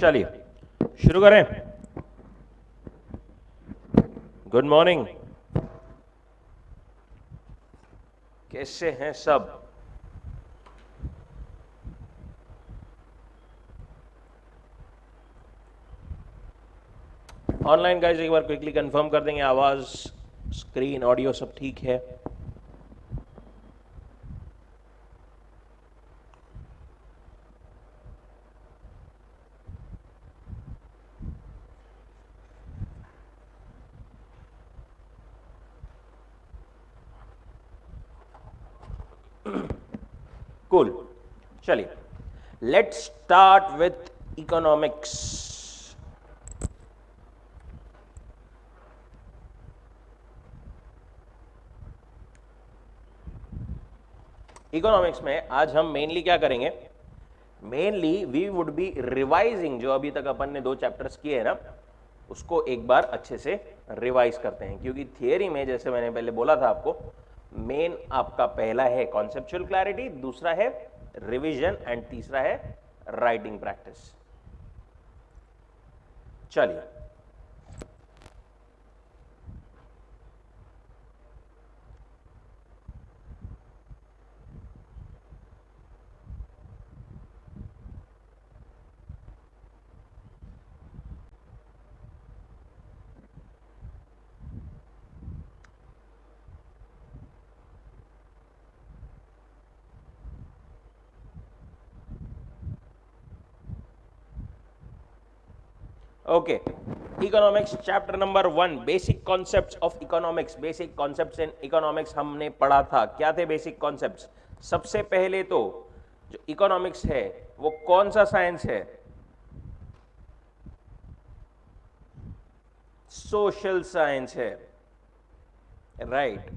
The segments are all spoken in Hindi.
चलिए शुरू करें। गुड मॉर्निंग, कैसे हैं सब? ऑनलाइन गाइस एक बार क्विकली कंफर्म कर देंगे, आवाज, स्क्रीन, ऑडियो सब ठीक है? कूल। चलिए let's start with economics. Economics में आज हम मेनली क्या करेंगे? Mainly we would be revising, जो अभी तक अपन ने 2 चैप्टर्स किए हैं ना, उसको एक बार अच्छे से रिवाइज करते हैं। क्योंकि थियरी में जैसे मैंने पहले बोला था आपको, मेन आपका पहला है कॉन्सेप्चुअल क्लैरिटी, दूसरा है रिवीजन एंड तीसरा है राइटिंग प्रैक्टिस। चलिए okay, economics chapter number 1, basic concepts of economics. Basic concepts in economics हमने पढ़ा था। क्या थे बेसिक कॉन्सेप्ट्स? सबसे पहले तो जो इकोनॉमिक्स है वो कौन सा साइंस है? सोशल साइंस है, राइट।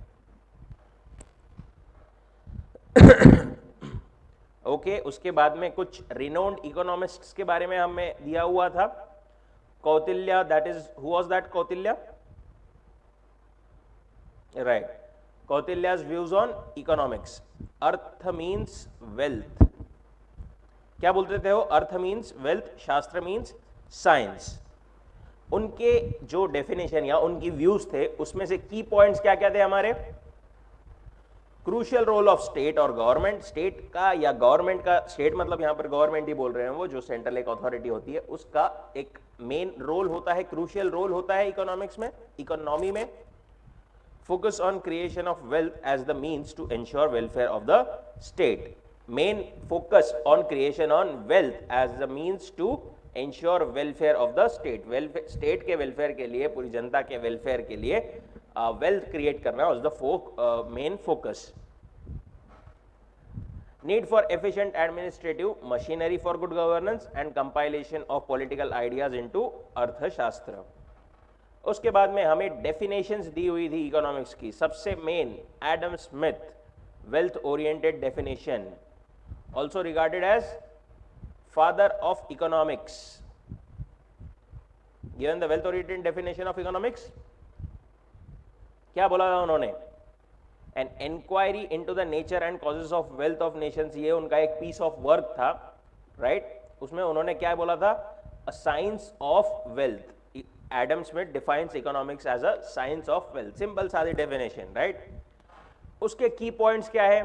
ओके, उसके बाद में कुछ रिनोन्ड इकोनॉमिस्ट्स के बारे में हमें दिया हुआ था। Kautilya, that is, who was that Kautilya? Right, Kautilya's views on economics. अर्थ मीन्स वेल्थ, क्या बोलते थे वो? अर्थ मीन्स वेल्थ, शास्त्र मीन्स साइंस। उनके जो डेफिनेशन या उनकी व्यूज थे उसमें से की पॉइंट्स क्या क्या थे हमारे? क्रूशियल रोल ऑफ स्टेट और गवर्नमेंट। स्टेट का या गवर्नमेंट का, स्टेट मतलब यहां पर गवर्नमेंट ही बोल रहे हैं, वो जो सेंट्रल एक अथॉरिटी होती है उसका एक मेन रोल होता है, क्रूशियल रोल होता है इकोनॉमिक्स में, इकोनॉमी में। Focus on creation of wealth as the means to ensure welfare of the state. Main focus on creation on wealth as the means to ensure welfare of the state. State के वेलफेयर के लिए, पूरी जनता के वेलफेयर के लिए वेल्थ क्रिएट करना was the main focus. Need for efficient administrative machinery for good governance and compilation of political ideas into अर्थशास्त्र। उसके बाद में हमें डेफिनेशंस दी हुई थी इकोनॉमिक्स की। सबसे main Adam Smith, wealth oriented definition, also regarded as father of economics. Given the wealth oriented definition of economics, क्या बोला था उन्होंने? An inquiry into the nature and causes of wealth of nations, ये उनका एक पीस ऑफ वर्क था, राइट। उसमें उन्होंने क्या बोला था? A science of wealth. Adam Smith defines economics as a science of wealth. Simple सादी डेफिनेशन, राइट। उसके की पॉइंट्स क्या है?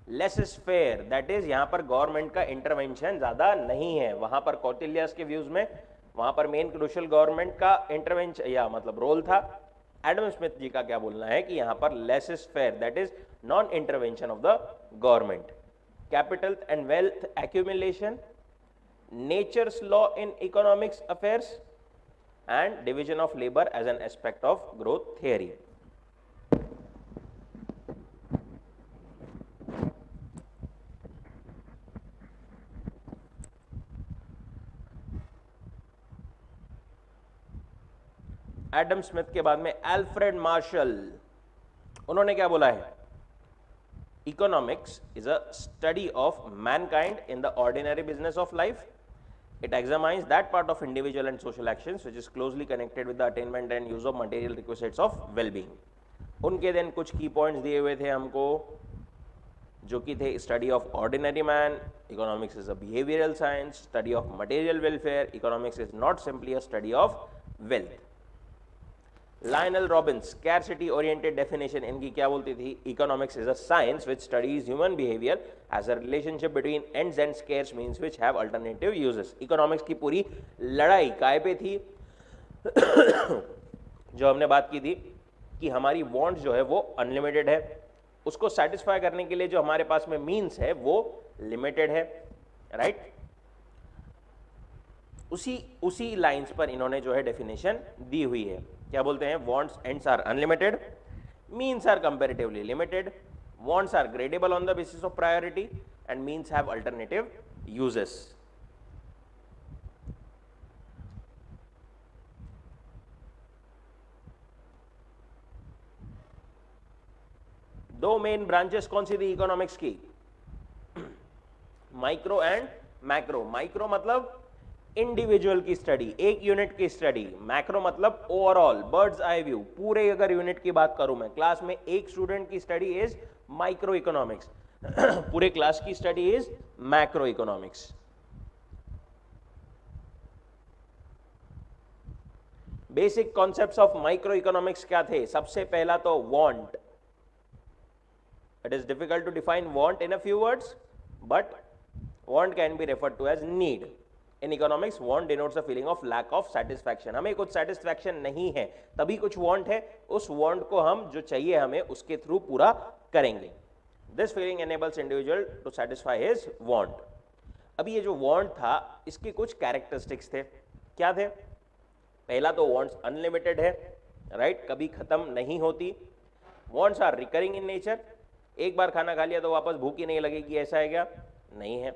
Less is faire, that is यहां पर गवर्नमेंट का इंटरवेंशन ज्यादा नहीं है। वहां पर कौटिल्य के व्यूज में वहां पर मेन क्रूशियल गवर्नमेंट का इंटरवेंशन या मतलब रोल था। एडम स्मिथ जी का क्या बोलना है कि यहां पर laissez faire, that is non intervention of the government. Capital and wealth accumulation, nature's law in economics affairs and division of labour as an aspect of growth theory. Adam Smith के बाद में अल्फ्रेड मार्शल, उन्होंने क्या बोला है? Economics is a study of mankind in the ordinary business of life. It examines that part of individual and social actions which is closely connected with the attainment and use of material requisites of well-being. उनके देन कुछ की पॉइंट्स दिए हुए थे हमको, जो कि थे study of ordinary man, economics is a behavioural science, study of material welfare, economics is not simply a study of wealth. Lionel Robbins scarcity oriented definition इनकी क्या बोलती थी? Economics is a science which studies human behaviour as a relationship between ends and scarce means which have alternative uses. Economics की पूरी लड़ाई काय पे थी? जो हमने बात की थी कि हमारी वांट्स जो है वो अनलिमिटेड है, उसको सेटिस्फाई करने के लिए जो हमारे पास में मीन्स है वो लिमिटेड है, राइट? उसी लाइंस पर इन्होंने जो है डेफिनेशन दी हुई है। क्या बोलते हैं? Wants ends are unlimited, means are comparatively limited, wants are gradable on the basis of priority and means have alternative uses. दो मेन ब्रांचेस कौन सी थी इकोनॉमिक्स की? Micro and macro. माइक्रो मतलब इंडिविजुअल की स्टडी, एक यूनिट की स्टडी। मैक्रो मतलब ओवरऑल, बर्ड्स आई व्यू, पूरे अगर यूनिट की बात करूं मैं, क्लास में एक स्टूडेंट की स्टडी इज माइक्रो इकोनॉमिक्स, पूरे क्लास की study is macro economics. Basic concepts of micro economics क्या थे? सबसे पहला तो want. It is difficult to define want in a few words, but want can be referred to as need. In economics want denotes a feeling of lack of satisfaction. हमें कुछ सेटिस्फैक्शन नहीं है तभी कुछ वांट है, उस वांट को हम जो चाहिए हमें उसके थ्रू पूरा करेंगे। This feeling enables individual to satisfy his want. अभी ये जो वांट था इसके कुछ कैरेक्टरिस्टिक्स थे। क्या थे? पहला तो वांट्स अनलिमिटेड है, राइट? कभी खत्म नहीं होती। Wants are recurring in nature, एक बार खाना खा लिया तो वापस भूख ही नहीं लगेगी, ऐसा है क्या? नहीं है।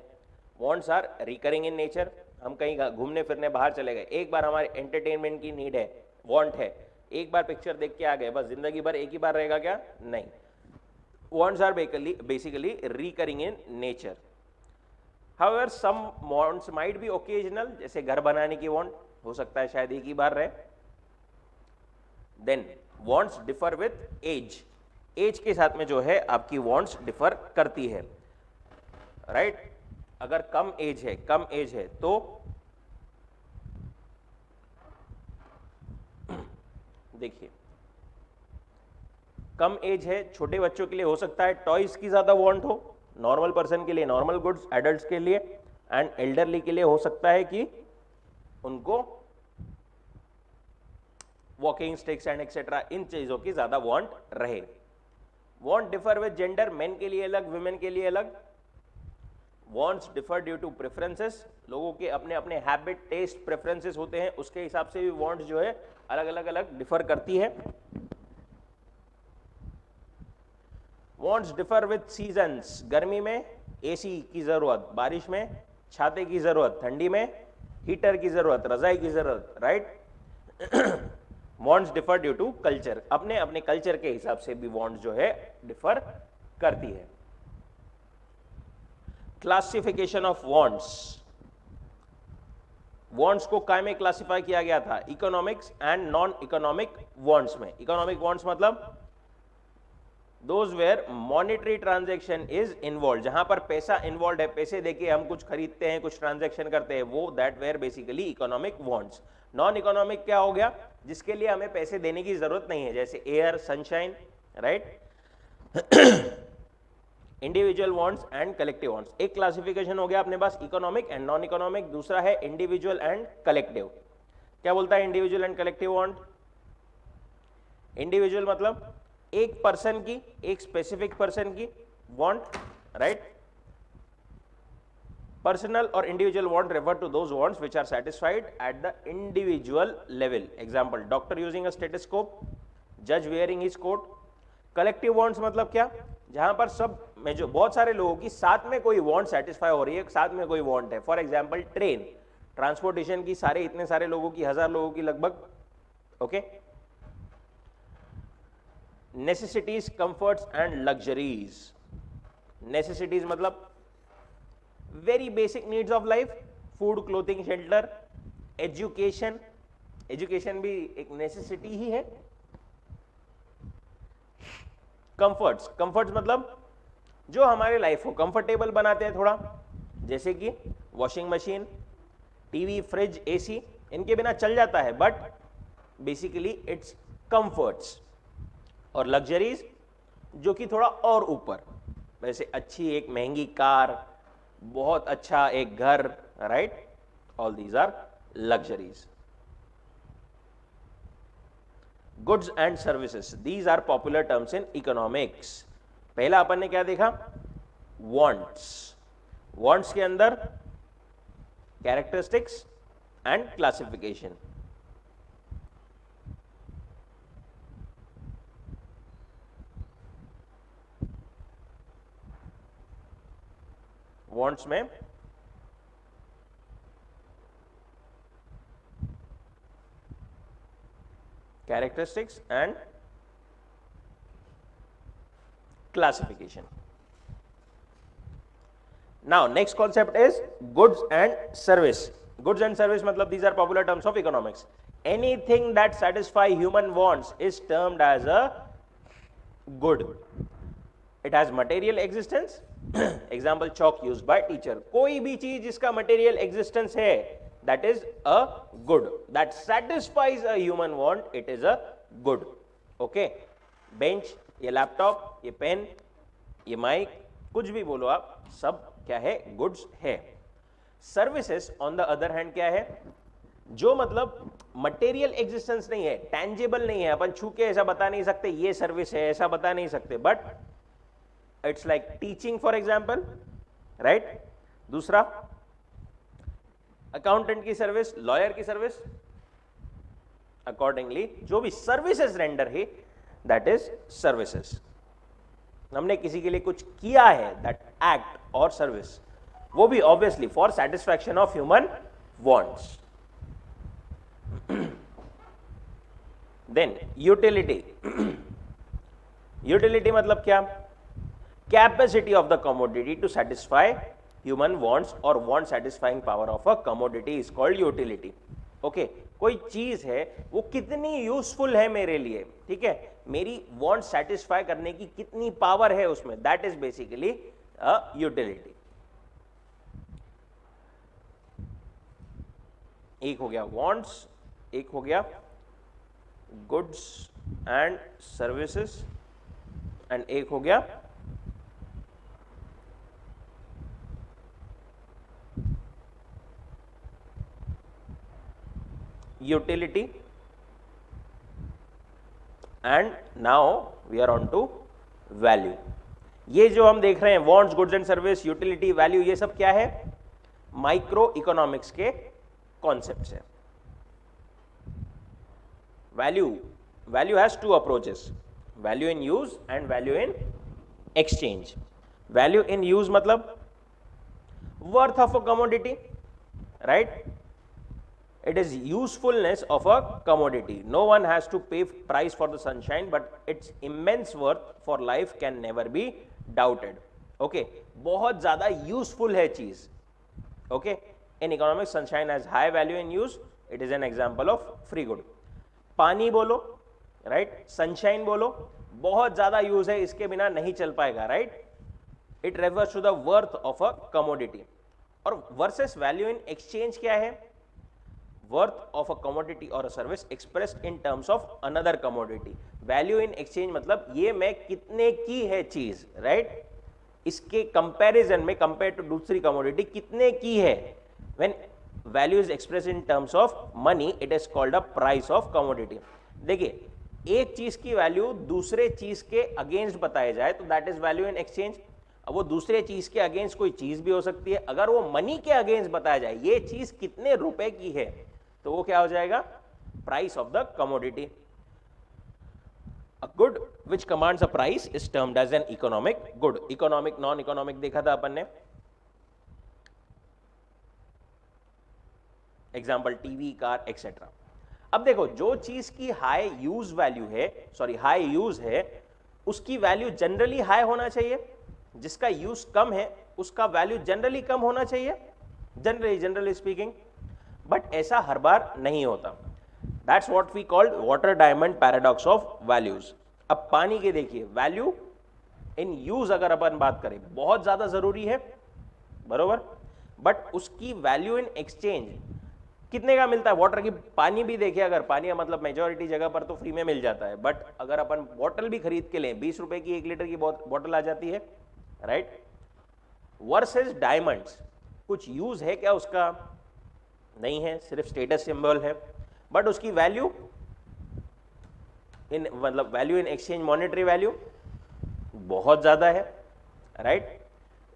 Wants are recurring in nature, हम कहीं घूमने फिरने बाहर चले गए, एक बार हमारे एंटरटेनमेंट की नीड है, वांट है, एक बार पिक्चर देख के आ गए, बस जिंदगी भर एक ही बार रहेगा क्या? नहीं। Wants are basically recurring in nature. However some wants might be occasional, जैसे घर बनाने की वांट हो सकता है शायद एक ही बार रहे। Then wants differ with age, age के साथ में जो है आपकी वांट्स डिफर करती है, राइट? अगर कम एज है तो देखिए, कम एज है, छोटे बच्चों के लिए हो सकता है टॉयज की ज्यादा वांट हो, नॉर्मल पर्सन के लिए नॉर्मल गुड्स, एडल्ट्स के लिए एंड एल्डरली के लिए हो सकता है कि उनको वॉकिंग स्टिक्स एंड एक्सेट्रा इन चीजों की ज्यादा वांट रहे। Want differ with gender, men के लिए अलग, वुमेन के लिए अलग। Wants differ due to preferences, लोगों के अपने अपने हैबिट, टेस्ट, प्रेफरेंसेस होते हैं, उसके हिसाब से भी वांट्स जो है अलग अलग डिफर करती है। वांट्स डिफर विद सीजन्स, गर्मी में एसी की जरूरत, बारिश में छाते की जरूरत, ठंडी में हीटर की जरूरत, रजाई की जरूरत, right? Wants differ due to culture, अपने अपने कल्चर के हिसाब से भी वांट्स जो है डिफर करती है। क्लासिफिकेशन ऑफ वांट्स, वांट्स को काय में क्लासिफाई किया गया था? Economics and non economic wants में। इकोनॉमिक वांट्स मतलब those were monetary transaction is involve, जहां पर पैसा इन्वॉल्व है, पैसे देके हम कुछ खरीदते हैं, कुछ ट्रांजैक्शन करते हैं, वो that were basically economic wants. Non economic क्या हो गया? जिसके लिए हमें पैसे देने की जरूरत नहीं है, जैसे air, sunshine, right? Individual wants and collective wants. एक क्लासिफिकेशन हो गया अपने पास इकोनॉमिक एंड नॉन इकोनॉमिक, दूसरा है इंडिविजुअल एंड कलेक्टिव। क्या बोलता है individual and collective want? Individual मतलब एक पर्सन की, एक स्पेसिफिक पर्सन की वांट, राइट? पर्सनल और individual want refer to those wants which are satisfied at the individual level. Example, doctor using a stethoscope, जज wearing his coat. Collective wants मतलब क्या? जहां पर सब में जो बहुत सारे लोगों की साथ में कोई वांट सेटिस्फाई हो रही है, साथ में कोई वांट है। फॉर एग्जांपल ट्रेन, ट्रांसपोर्टेशन की, सारे इतने सारे लोगों की, 1000 लोगों की लगभग, okay? Necessities, comforts and luxuries. Necessities मतलब very basic needs of life, food, clothing, shelter, education, education भी एक नेसेसिटी ही है। कंफर्ट्स, कंफर्ट्स मतलब जो हमारे लाइफ को कंफर्टेबल बनाते हैं थोड़ा, जैसे कि washing machine, TV, fridge, AC, इनके बिना चल जाता है, बट बेसिकली इट्स कंफर्ट्स। और लग्जरीज जो कि थोड़ा और ऊपर, वैसे अच्छी एक महंगी कार, बहुत अच्छा एक घर, right, all these are luxuries. Goods and services, these are popular terms in economics. पहला अपन ने क्या देखा, वॉन्ट्स। वॉन्ट्स के अंदर कैरेक्टरिस्टिक्स एंड क्लासिफिकेशन। वॉन्ट्स में characteristics and classification. Now next concept is goods and service. Goods and service matlab these are popular terms of economics. Anything that satisfy human wants is termed as a good. It has material existence. Example, chalk used by teacher. कोई भी चीज जिसका material existence है, that is a good, that satisfies a human want, it is a good. Okay, bench, ये लैपटॉप, ये पेन, ये माइक, कुछ भी बोलो आप, सब क्या है, गुड्स है। Services on the other hand क्या है, जो मतलब मटेरियल एग्जिस्टेंस नहीं है, टैंजेबल नहीं है, अपन छू के ऐसा बता नहीं सकते ये सर्विस है, ऐसा बता नहीं सकते, but it's like teaching for example, right. दूसरा, अकाउंटेंट की सर्विस, लॉयर की सर्विस, अकॉर्डिंगली जो भी सर्विसेज रेंडर है, दैट इज सर्विसेज। हमने किसी के लिए कुछ किया है, दैट एक्ट और सर्विस, वो भी obviously for satisfaction of human wants. Then utility. Utility मतलब क्या, capacity of the commodity to satisfy human wants or want satisfying power of a commodity is called utility. Okay, कोई चीज है वो कितनी यूजफुल है मेरे लिए, ठीक है, मेरी want satisfy करने की कितनी पावर है उसमें, that is basically a utility. एक हो गया wants, एक हो गया goods and services, and एक हो गया utility, and now we are on to value. ये जो हम देख रहे हैं wants, goods and service, utility, value, ये सब क्या है, माइक्रो इकोनॉमिक्स के कॉन्सेप्ट्स है। Value has two approaches, value in use and value in exchange. Value in use मतलब worth of a commodity, right, it is usefulness of a commodity. No one has to pay price for the sunshine, but its immense worth for life can never be doubted. Okay, बहुत ज्यादा यूजफुल है चीज। Okay, in economics sunshine has high value in use, it is an example of free good. पानी बोलो, right, sunshine बोलो, बहुत ज्यादा यूज है, इसके बिना नहीं चल पाएगा, right. It refers to the worth of a commodity. और versus value in exchange क्या है, worth of a commodity or a service expressed in terms of another commodity. Value in exchange मतलब ये मैं कितने की है चीज, right, इसके कंपैरिजन में कंपेयर टू दूसरी कमोडिटी कितने की है। When value is expressed in terms of money, it is called a price of commodity. देखिए, एक चीज की वैल्यू दूसरे चीज के अगेंस्ट बताया जाए तो that is value in exchange. अब वो दूसरे चीज के अगेंस्ट कोई चीज भी हो सकती है, अगर वो मनी के अगेंस्ट बताया जाए ये चीज कितने रुपए की है, तो वो क्या हो जाएगा, price of the commodity. A good which commands a price is termed as an economic good. Economic, non economic देखा था अपन ने, एग्जाम्पल टीवी, कार, एक्सेट्रा। अब देखो, जो चीज की हाई यूज वैल्यू है, सॉरी हाई यूज है, उसकी वैल्यू जनरली हाई होना चाहिए, जिसका यूज कम है उसका वैल्यू जनरली कम होना चाहिए, जनरली स्पीकिंग, बट ऐसा हर बार नहीं होता। That's what we called water diamond paradox of values. अब पानी के देखिए, वैल्यू इन यूज अगर अपन बात करें बहुत ज्यादा जरूरी है, बरोबर, बट उसकी वैल्यू इन एक्सचेंज कितने का मिलता है? वाटर की, पानी भी देखिए, अगर पानी मतलब मेजोरिटी जगह पर तो फ्री में मिल जाता है, बट अगर अपन बॉटल भी खरीद के लें 20 रुपए की 1 लीटर की बॉटल आ जाती है, राइट। वर्सेस डायमंड्स, कुछ यूज है क्या उसका? नहीं है, सिर्फ स्टेटस सिंबल है, बट उसकी वैल्यू इन मतलब value in exchange monetary value बहुत ज्यादा है, राइट।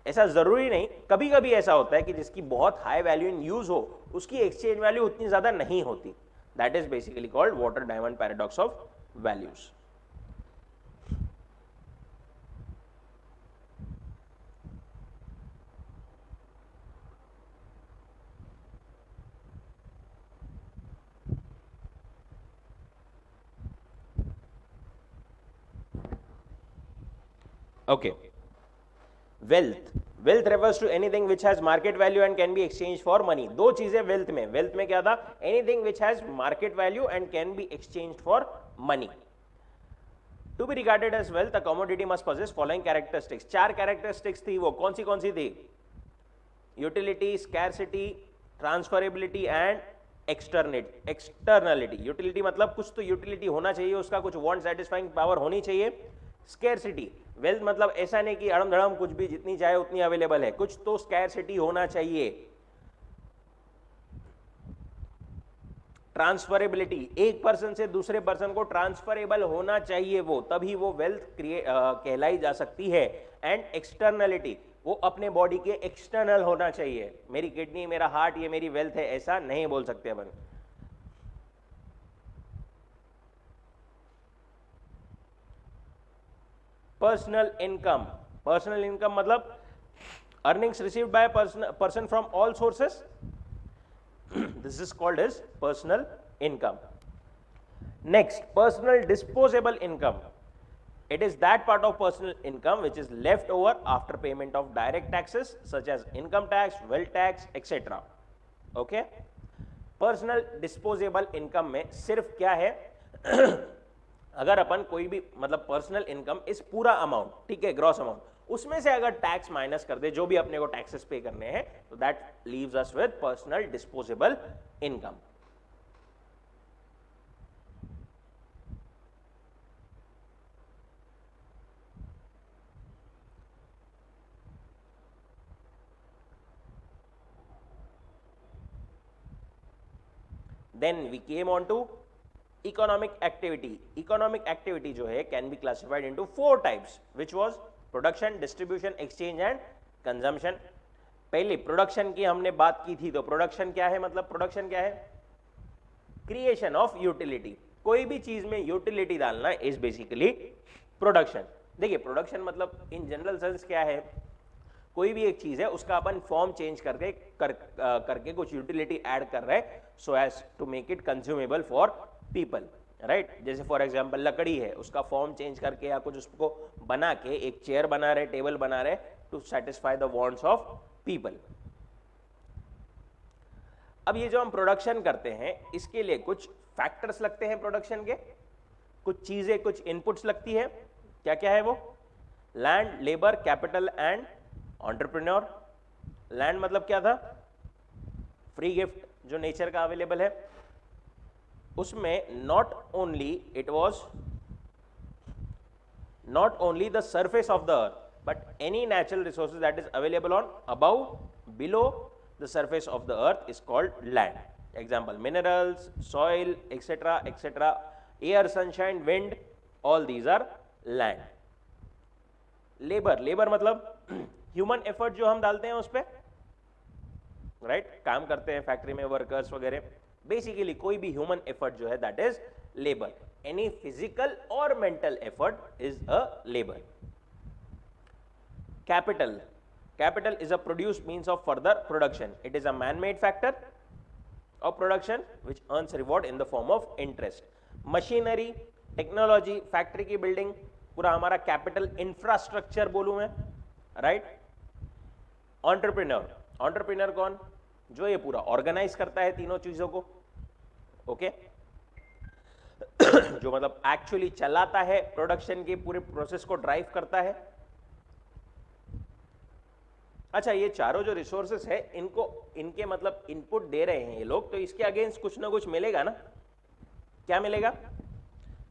ऐसा जरूरी नहीं, कभी कभी ऐसा होता है कि जिसकी बहुत हाई वैल्यू इन यूज हो उसकी एक्सचेंज वैल्यू उतनी ज्यादा नहीं होती। That is basically called water diamond paradox of values. Okay, wealth refers to anything which has market value and can be exchange for money. दो चीजें वेल्थ में क्या था? Anything which has market value and can be exchange for money. To be regarded as wealth, a commodity must possess following characteristics. 4 characteristics थी, वो कौन सी थी? Utility, scarcity, transferability and externality. Utility मतलब कुछ तो यूटिलिटी होना चाहिए उसका, कुछ वांट सेटिस्फाइंग पावर होनी चाहिए। स्कैरसिटी, वेल्थ मतलब ऐसा नहीं कि अड़म धड़म कुछ भी जितनी चाहे उतनी अवेलेबल है, कुछ तो स्कैरसिटी होना चाहिए। ट्रांसफरेबिलिटी, एक पर्सन से दूसरे पर्सन को ट्रांसफरेबल होना चाहिए, वो तभी वो वेल्थ कहलाई जा सकती है। एंड एक्सटर्नलिटी, वो अपने बॉडी के एक्सटर्नल होना चाहिए। मेरी किडनी, मेरा हार्ट, ये मेरी वेल्थ है, ऐसा नहीं बोल सकते अपन। पर्सनल इनकम मतलब earnings received by person from all sources, this is called as personal income. Next, personal disposable income. It is that part of personal income which is left over after payment of direct taxes such as income tax, wealth tax, etc. Okay? Personal disposable income में सिर्फ क्या है? अगर अपन कोई भी मतलब पर्सनल इनकम इस पूरा अमाउंट, ठीक है, ग्रॉस अमाउंट, उसमें से अगर टैक्स माइनस कर दे, जो भी अपने को टैक्सेस पे करने हैं, तो that leaves us with personal disposable income. Then we came on to economic activity जो है can be classified into 4 types, which was production, distribution, exchange and consumption. पहले प्रोडक्शन की हमने बात की थी, तो प्रोडक्शन क्या है? मतलब प्रोडक्शन क्या है? Creation of utility. कोई भी चीज में यूटिलिटी डालना इज बेसिकली प्रोडक्शन। देखिए, प्रोडक्शन मतलब इन जनरल सेंस क्या है? कोई भी एक चीज है, उसका अपन फॉर्म चेंज करके कुछ यूटिलिटी ऐड कर रहे हैं, so as to make it consumable for people, right. जैसे फॉर एग्जांपल लकड़ी है, उसका फॉर्म चेंज करके या कुछ उसको बना के एक चेयर बना रहे, टेबल बना रहे, to satisfy the wants of people. अब ये जो हम प्रोडक्शन करते हैं, इसके लिए कुछ फैक्टर्स लगते हैं प्रोडक्शन के, कुछ चीजें, कुछ इनपुट्स लगती है। क्या क्या है वो? Land, labour, capital and entrepreneur. Land मतलब क्या था? फ्री गिफ्ट जो नेचर का अवेलेबल है, उसमें not only the surface of the earth, but any natural resources that is available on, above, below the surface of the earth is called land. Example, minerals, soil, etc., air, sunshine, wind, all these are land. Labour मतलब ह्यूमन एफर्ट जो हम डालते हैं उस पर, राइट, काम करते हैं फैक्ट्री में वर्कर्स वगैरह, बेसिकली कोई भी ह्यूमन एफर्ट जो है that is labour. Any physical or mental effort is a labour. Capital is a produced means of further production. It is a man-made factor of production which earns reward in the form of interest. Machinery, technology, factory की बिल्डिंग, पूरा हमारा कैपिटल इंफ्रास्ट्रक्चर बोलूं मैं, राइट. एंटरप्रेन्योर कौन? जो ये पूरा ऑर्गेनाइज करता है तीनों चीजों को, ओके जो मतलब एक्चुअली चलाता है, प्रोडक्शन के पूरे प्रोसेस को ड्राइव करता है, अच्छा, ये चारों जो रिसोर्सेस है इनको इनके मतलब इनपुट दे रहे हैं ये लोग, तो इसके अगेंस्ट कुछ ना कुछ मिलेगा ना। क्या मिलेगा?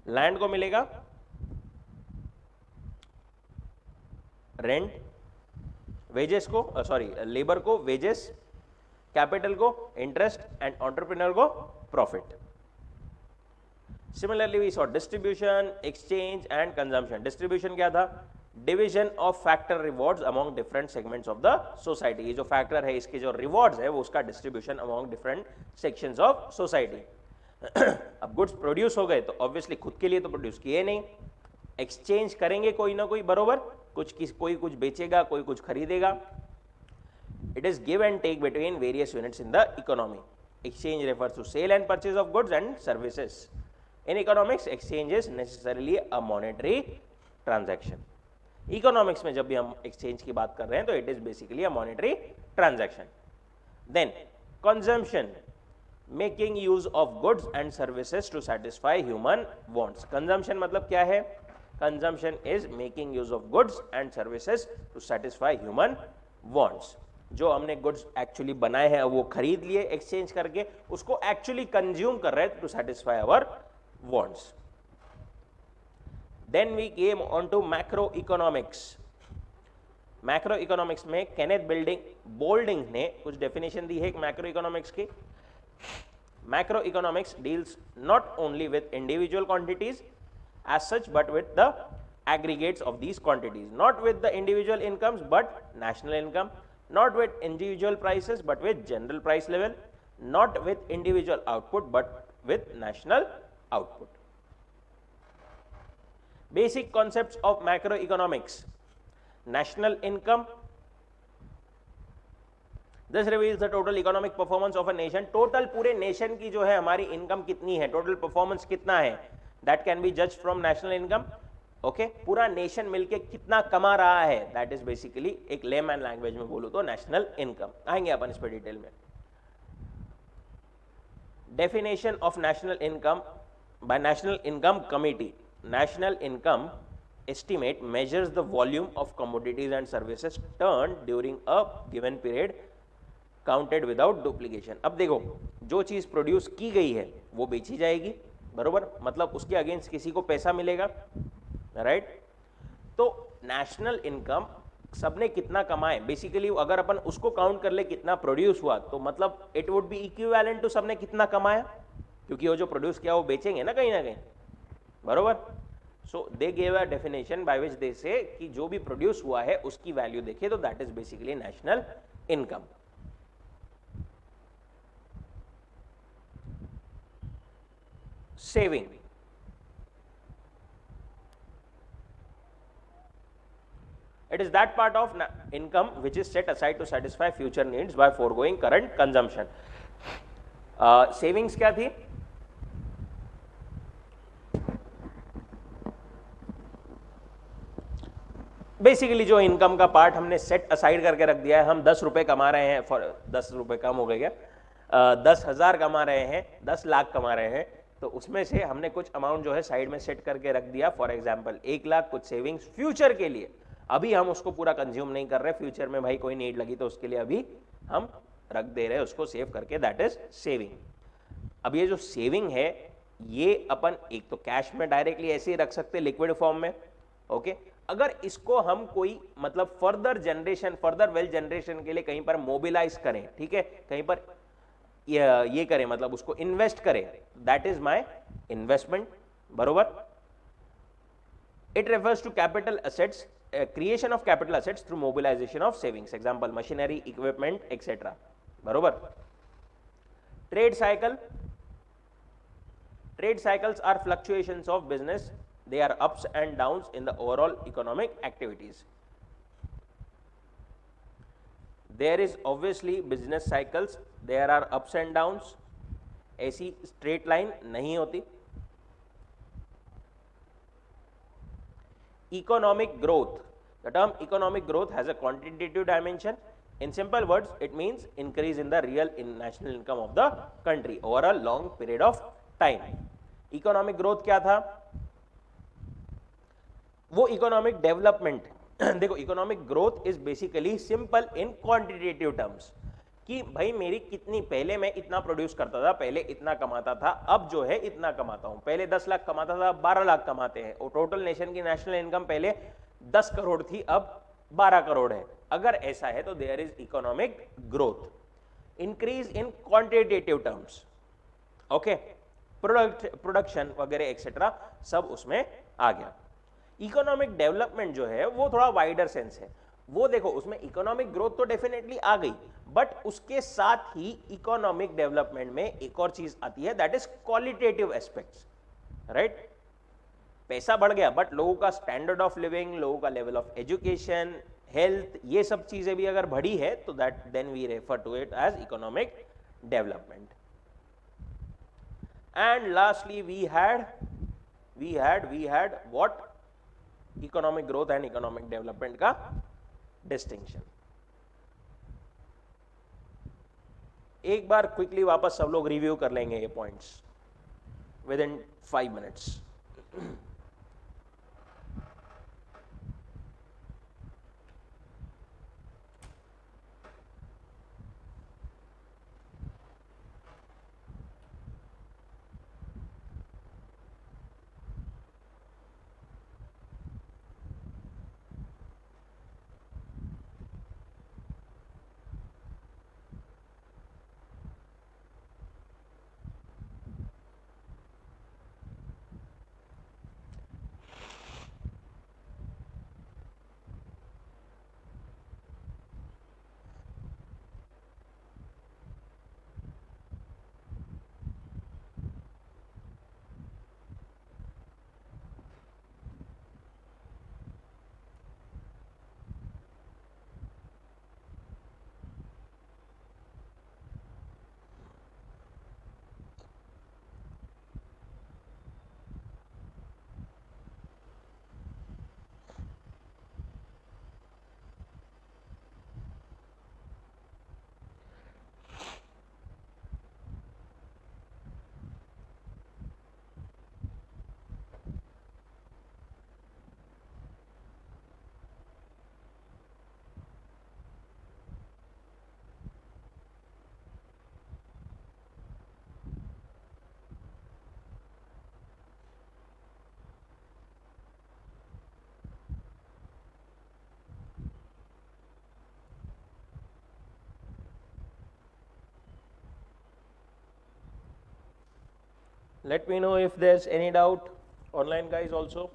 लैंड को मिलेगा रेंट, वेजेस को सॉरी लेबर को वेजेस, कैपिटल को इंटरेस्ट एंड एंटरप्रेन्योर को profit. Similarly we saw distribution, exchange and consumption. Distribution क्या था? Division of factor rewards among different segments of the society. ये जो फैक्टर है इसके जो रिवॉर्ड्स है वो उसका distribution among different sections of society. अब गुड्स प्रोड्यूस हो गए तो ऑब्वियसली खुद के लिए तो प्रोड्यूस किए नहीं, एक्सचेंज करेंगे कोई ना कोई, बरोबर, कोई कुछ बेचेगा, कोई कुछ खरीदेगा। It is give and take between various units in the economy. Exchange refers to sale and purchase of goods and services. In economics, exchange is necessarily a monetary transaction. Economics में जब भी हम exchange की बात कर रहे हैं तो it is basically a monetary transaction. Then consumption, making use of goods and services to satisfy human wants. Consumption मतलब क्या है? Consumption is making use of goods and services to satisfy human wants. जो हमने गुड्स एक्चुअली बनाए हैं वो खरीद लिए एक्सचेंज करके, उसको एक्चुअली कंज्यूम कर रहे हैं to satisfy our wants. Then we came on to macro economics. Macro economics में केनेथ बोल्डिंग ने कुछ डेफिनेशन दी है मैक्रो इकोनॉमिक्स की। Macro economics deals not only with individual quantities as such but with the aggregates of these quantities, not with the individual incomes but national income, not with individual prices but with general price level, not with individual output but with national output. Basic concepts of macroeconomics. National income, this reveals the total economic performance of a nation. Total पूरे nation की जो है हमारी income कितनी है, total performance कितना है, that can be judged from national income. Okay, पूरा नेशन मिलके कितना कमा रहा है, दैट इज बेसिकली, एक लेमैन लैंग्वेज में बोलूं तो नेशनल इनकम। आएंगे अपन इस पर डिटेल में। Definition of national income by national income committee. National income estimate measures the volume of commodities and services turned during a given period counted without duplication. अब देखो, जो चीज प्रोड्यूस की गई है वो बेची जाएगी, बरोबर, मतलब उसके अगेंस्ट किसी को पैसा मिलेगा, राइट तो नेशनल इनकम सबने कितना कमाए, बेसिकली अगर अपन उसको काउंट कर ले कितना प्रोड्यूस हुआ तो मतलब it would be equivalent to सबने कितना कमाया, क्योंकि वो जो प्रोड्यूस किया वो बेचेंगे ना कहीं, बरोबर। So they gave a definition by which they say कि जो भी प्रोड्यूस हुआ है उसकी वैल्यू देखे तो that is basically national income. Saving, it is that part of income which is set aside to satisfy future needs by foregoing current consumption. Savings क्या थी? बेसिकली जो इनकम का पार्ट हमने सेट असाइड करके रख दिया है, हम 10 रुपए कमा रहे हैं, 10 रुपए कम हो गए क्या, 10,000 कमा रहे हैं, 10 लाख कमा रहे हैं, तो उसमें से हमने कुछ अमाउंट जो है साइड में सेट करके रख दिया। फॉर एग्जांपल 1 लाख कुछ सेविंग्स फ्यूचर के लिए, अभी हम उसको पूरा कंज्यूम नहीं कर रहे, फ्यूचर में भाई कोई नीड लगी तो उसके लिए अभी हम रख दे रहे हैं उसको सेव करके, दैट इज सेविंग। अब ये जो सेविंग है ये अपन एक तो कैश में डायरेक्टली ऐसे ही रख सकते लिक्विड फॉर्म में, ओके। अगर इसको हम कोई मतलब further generation, further wealth generation के लिए कहीं पर मोबिलाइज करें, ठीक है, कहीं पर ये करें, मतलब उसको इन्वेस्ट करें, दैट इज माय इन्वेस्टमेंट, बरोबर। It refers to capital assets, creation of capital assets through mobilization of savings, example machinery, equipment, etc. बरोबर। Trade cycle, trade cycles are fluctuations of business, they are ups and downs in the overall economic activities. There is obviously business cycles, there are ups and downs, ऐसी straight line नहीं होती। Economic growth, the term economic growth has a quantitative dimension. In simple words, it means increase in the real national income of the country over a long period of time. Economic growth क्या था? वो economic development देखो economic growth is basically simple in quantitative terms, कि भाई मेरी कितनी, पहले मैं इतना प्रोड्यूस करता था, पहले इतना कमाता था, अब जो है इतना कमाता हूं, पहले 10 लाख कमाता था, अब 12 लाख कमाते हैं, और टोटल नेशन की नेशनल इनकम पहले 10 करोड़ थी, अब 12 करोड़ है। अगर ऐसा है तो there is economic growth. Increase in quantitative terms, okay, production वगैरह एक्सेट्रा सब उसमें आ गया। इकोनॉमिक डेवलपमेंट जो है वो थोड़ा वाइडर सेंस है, वो देखो उसमें इकोनॉमिक ग्रोथ तो डेफिनेटली आ गई, बट उसके साथ ही इकोनॉमिक डेवलपमेंट में एक और चीज आती है, that is qualitative aspects, right. पैसा बढ़ गया बट लोगों का स्टैंडर्ड ऑफ लिविंग, लोगों का लेवल ऑफ एजुकेशन, हेल्थ, ये सब चीजें भी अगर बढ़ी है तो that then we refer to it as economic development. And lastly we had what? Economic growth and economic development का distinction। एक बार क्विकली वापस सब लोग रिव्यू कर लेंगे ये points with in 5 minutes. Let me know if there's any doubt, online guys also.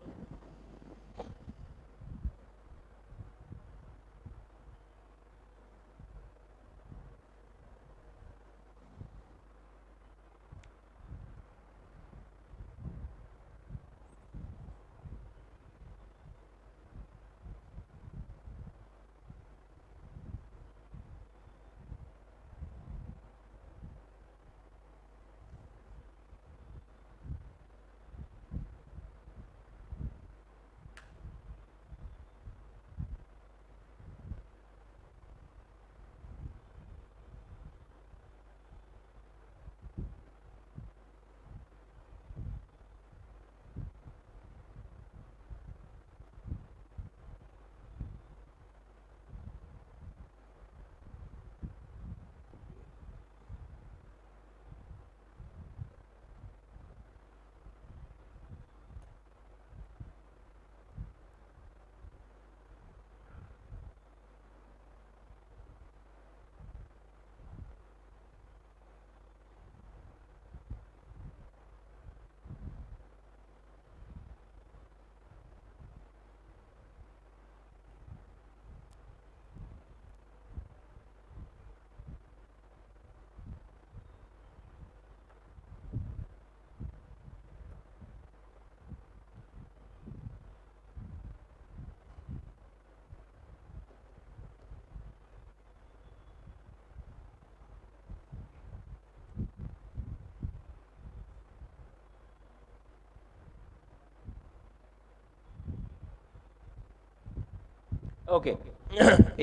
Okay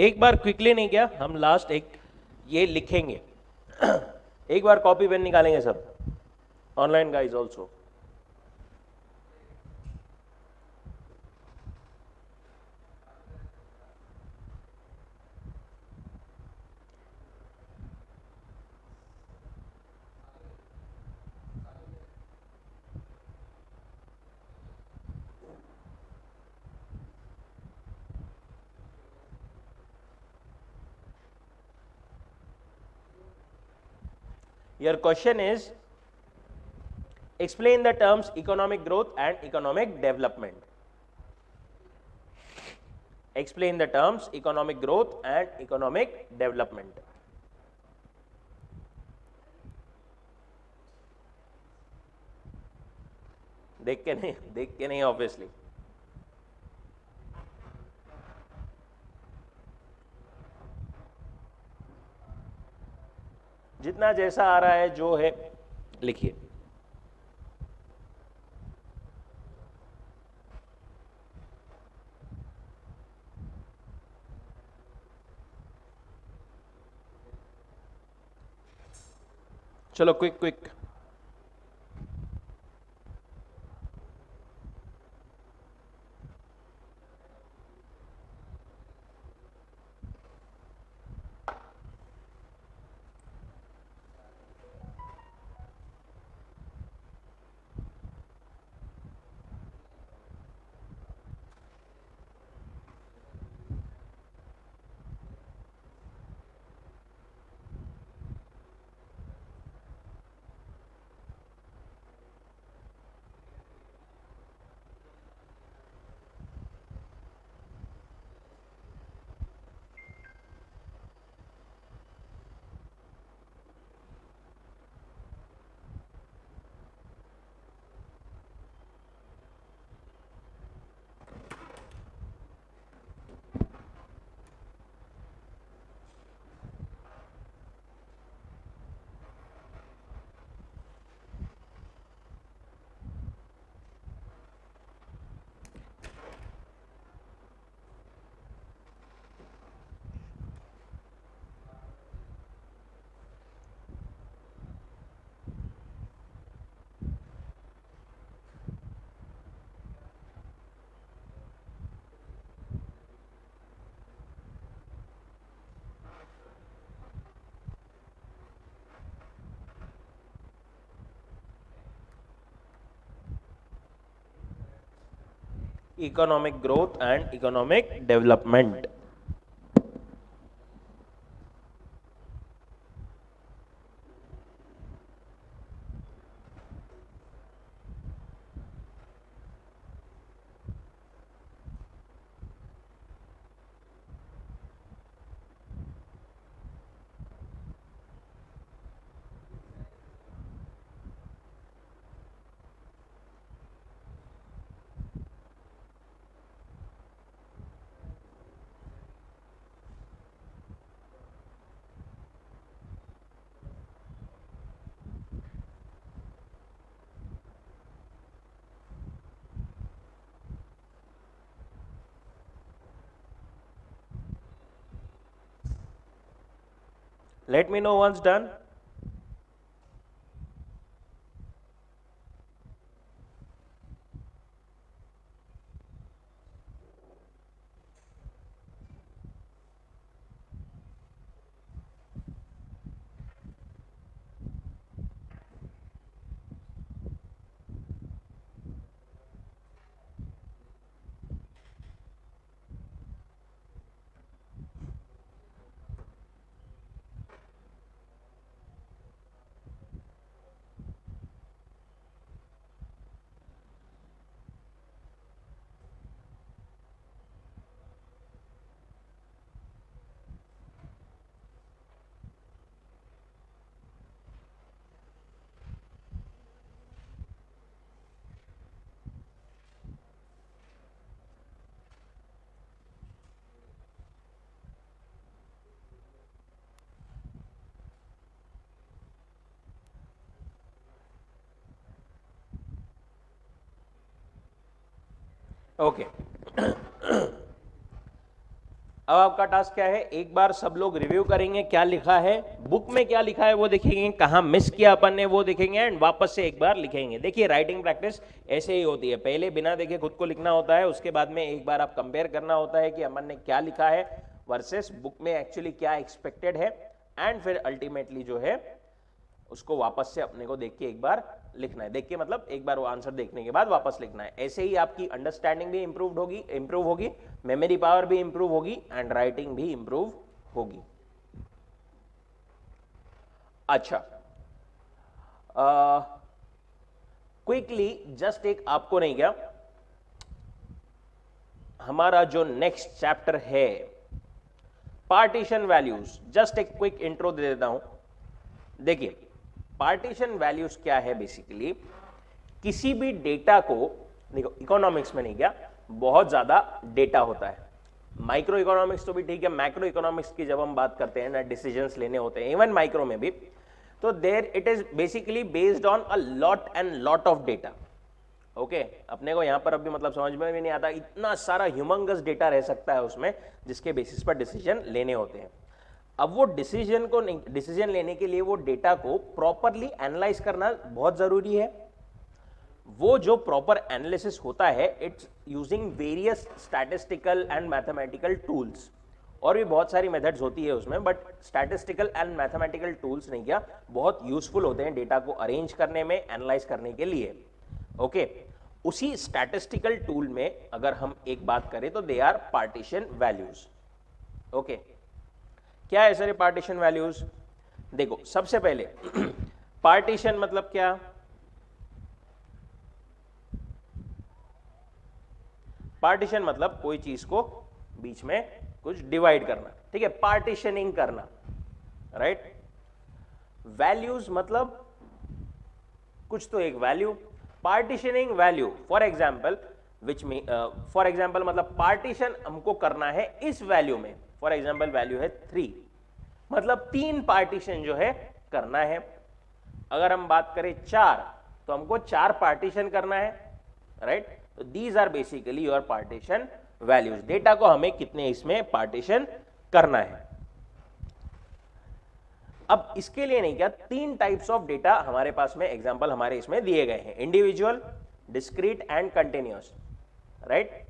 एक बार क्विकली नहीं क्या, हम लास्ट एक ये लिखेंगे एक बार कॉपी पेन निकालेंगे सब, online guys also. Your question is explain the terms economic growth and economic development. Explain the terms economic growth and economic development. देख के नहीं ऑब्वियसली. जितना जैसा आ रहा है जो है लिखिए. चलो quick quick. Economic growth and economic development. Let me know once done. Okay. अब आपका टास्क क्या है, एक बार सब लोग रिव्यू करेंगे क्या लिखा है बुक में, क्या लिखा है वो देखेंगे, कहाँ मिस किया अपन ने वो देखेंगे एंड वापस से एक बार लिखेंगे. देखिए राइटिंग प्रैक्टिस ऐसे ही होती है, पहले बिना देखे खुद को लिखना होता है, उसके बाद में एक बार आप कंपेयर करना होता है कि अपन ने क्या लिखा है वर्सेस बुक में एक्चुअली क्या एक्सपेक्टेड है, एंड फिर अल्टीमेटली जो है उसको वापस से अपने को देख के एक बार लिखना है. देख के मतलब एक बार वो आंसर देखने के बाद वापस लिखना है. ऐसे ही आपकी अंडरस्टैंडिंग भी इंप्रूव होगी, मेमोरी पावर भी इंप्रूव होगी एंड राइटिंग भी इंप्रूव होगी. अच्छा, क्विकली जस्ट एक आपको नहीं क्या, हमारा जो नेक्स्ट चैप्टर है पार्टीशन वैल्यूज, जस्ट एक क्विक इंट्रो दे देता हूं। देखिए पार्टीशन वैल्यूज क्या है, बेसिकली किसी भी डेटा को, देखो इकोनॉमिक्स में नहीं क्या, बहुत ज्यादा डेटा होता है। माइक्रो इकोनॉमिक्स तो भी ठीक है, मैक्रो इकोनॉमिक्स की जब हम बात करते हैं ना, डिसीजंस लेने होते हैं, इवन माइक्रो में भी, तो there it is basically based on a lot and lot of data. Okay, अपने को यहां पर अभी मतलब समझ में भी नहीं आता, इतना सारा ह्यूमंगस डेटा रह सकता है उसमें, जिसके बेसिस पर डिसीजन लेने होते हैं। अब वो डिसीजन लेने के लिए वो डेटा को प्रॉपरली एनालाइज करना बहुत जरूरी है। वो जो प्रॉपर एनालिसिस होता है, it's using various statistical and mathematical tools, और भी बहुत सारी मेथड्स होती है उसमें, but statistical and mathematical tools नहीं क्या, बहुत यूजफुल होते हैं डेटा को अरेंज करने में, एनालाइज करने के लिए। ओके, उसी स्टैटिस्टिकल टूल में अगर हम एक बात करें तो they are partition values. Okay, क्या है सर पार्टीशन वैल्यूज? देखो सबसे पहले पार्टीशन मतलब क्या? पार्टीशन मतलब कोई चीज को बीच में कुछ डिवाइड करना, ठीक है, पार्टीशनिंग करना, राइट। वैल्यूज मतलब कुछ तो एक value, partitioning value, for example मतलब पार्टीशन हमको करना है इस वैल्यू में, फॉर एग्जाम्पल वैल्यू है 3, मतलब 3 पार्टीशन जो है करना है। अगर हम बात करें 4, तो हमको 4 पार्टीशन करना है, राइट। तो these are basically your partition values. Data को हमें कितने इसमें पार्टीशन करना है। अब इसके लिए नहीं क्या, 3 टाइप्स ऑफ डेटा हमारे पास में एग्जांपल हमारे इसमें दिए गए हैं, individual, discrete and continuous, right.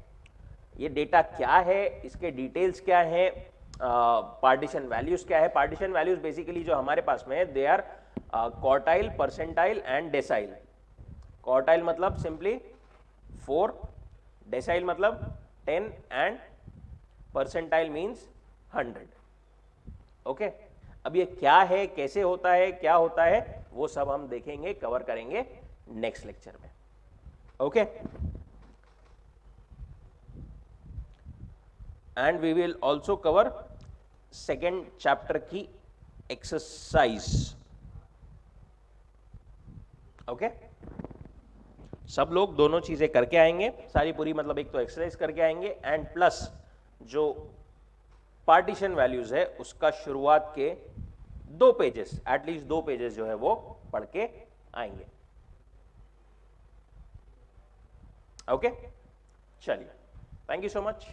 ये डेटा क्या है, इसके डिटेल्स क्या है, पार्टीशन वैल्यूज क्या है? पार्टीशन वैल्यूज बेसिकली जो हमारे पास में है, they are quartile, percentile and decile. Quartile मतलब सिंपली 4, डेसाइल मतलब 10 एंड परसेंटाइल मींस 100। ओके, अब ये क्या है, कैसे होता है, क्या होता है, वो सब हम देखेंगे, कवर करेंगे नेक्स्ट लेक्चर में। Okay, and we will also cover second chapter की एक्सरसाइज। ओके, सब लोग दोनों चीजें करके आएंगे, सारी पूरी, मतलब एक तो एक्सरसाइज करके आएंगे एंड प्लस जो पार्टीशन वैल्यूज है उसका शुरुआत के 2 पेजेस, एटलीस्ट 2 पेजेस जो है वो पढ़ के आएंगे। ओके, चलिए, थैंक यू सो मच।